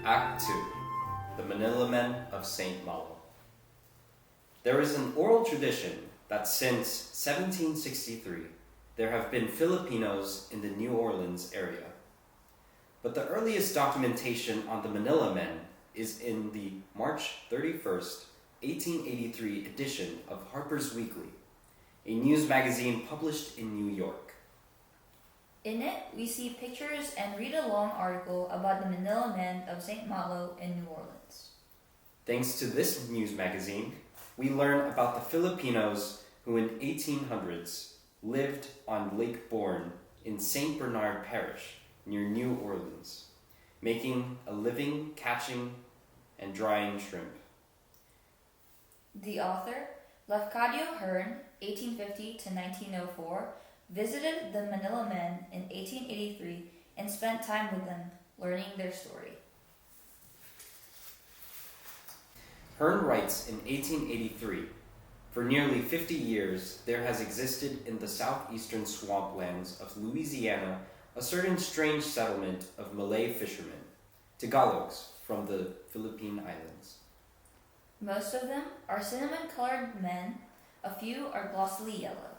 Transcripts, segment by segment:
Act 2. The Manilamen of St. Malo. There is an oral tradition that since 1763 there have been Filipinos in the New Orleans area. But the earliest documentation on the Manilamen is in the March 31st, 1883 edition of Harper's Weekly, a news magazine published in New York. In it, we see pictures and read a long article about the Manilamen of St. Malo in New Orleans. Thanks to this news magazine, we learn about the Filipinos who in 1800s lived on Lake Borgne in St. Bernard Parish near New Orleans, making a living catching and drying shrimp. The author, Lafcadio Hearn, 1850 to 1904, visited the Manilamen in 1883 and spent time with them, learning their story. Hearn writes in 1883, "For nearly 50 years there has existed in the southeastern swamplands of Louisiana a certain strange settlement of Malay fishermen, Tagalogs from the Philippine Islands. Most of them are cinnamon-colored men, a few are glossily yellow.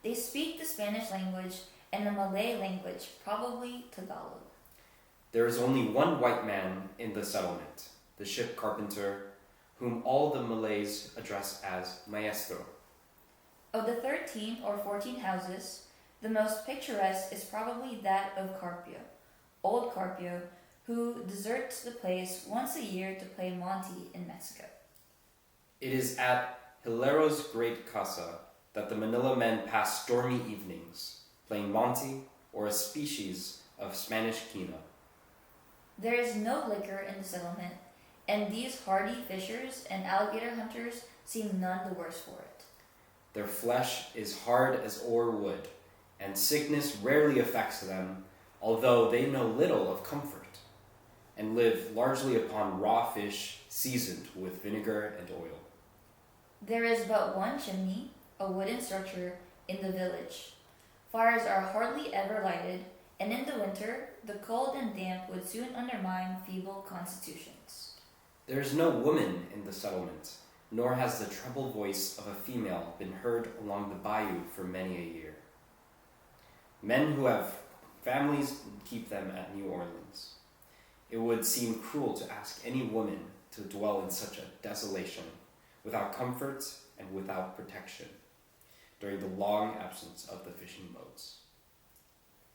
They speak the Spanish language and the Malay language, probably Tagalog. There is only one white man in the settlement, the ship carpenter, whom all the Malays address as Maestro. Of the 13 or 14 houses, the most picturesque is probably that of Carpio, old Carpio, who deserts the place once a year to play Monte in Mexico. It is at Hilero's great casa that the Manilamen pass stormy evenings, playing Monte or a species of Spanish quina. There is no liquor in the settlement, and these hardy fishers and alligator hunters seem none the worse for it. Their flesh is hard as ore wood, and sickness rarely affects them, although they know little of comfort, and live largely upon raw fish seasoned with vinegar and oil. There is but one chimney, a wooden structure, in the village. Fires are hardly ever lighted, and in the winter, the cold and damp would soon undermine feeble constitutions. There is no woman in the settlement, nor has the treble voice of a female been heard along the bayou for many a year. Men who have families keep them at New Orleans. It would seem cruel to ask any woman to dwell in such a desolation, without comfort and without protection, during the long absence of the fishing boats.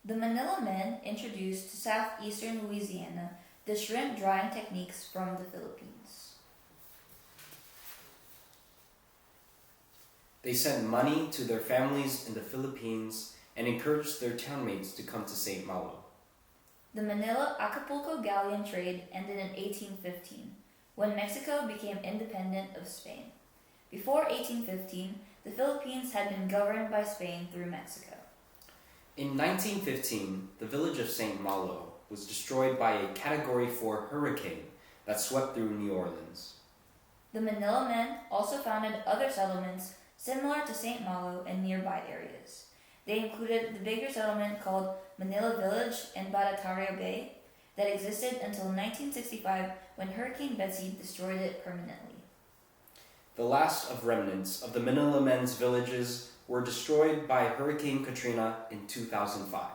The Manilamen introduced to southeastern Louisiana the shrimp drying techniques from the Philippines. They sent money to their families in the Philippines and encouraged their townmates to come to St. Malo. The Manila-Acapulco galleon trade ended in 1815, when Mexico became independent of Spain. Before 1815, the Philippines had been governed by Spain through Mexico. In 1915, the village of St. Malo was destroyed by a Category 4 hurricane that swept through New Orleans. The Manilamen also founded other settlements similar to St. Malo in nearby areas. They included the bigger settlement called Manila Village in Barataria Bay that existed until 1965 when Hurricane Betsy destroyed it permanently. The last of remnants of the Manilamen's villages were destroyed by Hurricane Katrina in 2005.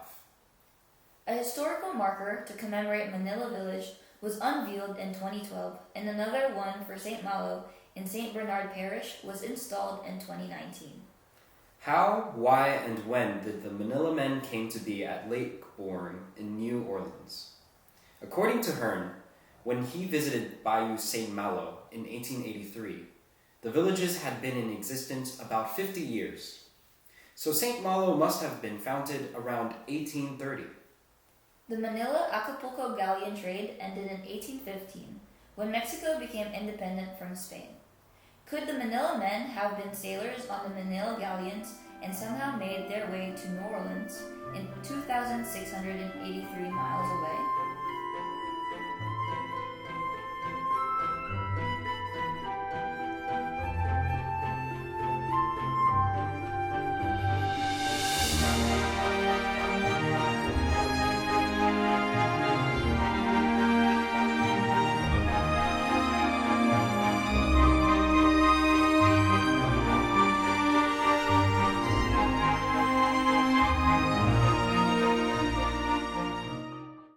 A historical marker to commemorate Manila Village was unveiled in 2012, and another one for St. Malo in St. Bernard Parish was installed in 2019. How, why, and when did the Manilamen came to be at Lake Borgne in New Orleans? According to Hearn, when he visited Bayou St. Malo in 1883, the villages had been in existence about 50 years. So St. Malo must have been founded around 1830. The Manila-Acapulco galleon trade ended in 1815, when Mexico became independent from Spain. Could the Manilamen have been sailors on the Manila galleons and somehow made their way to New Orleans in 2,683 miles away?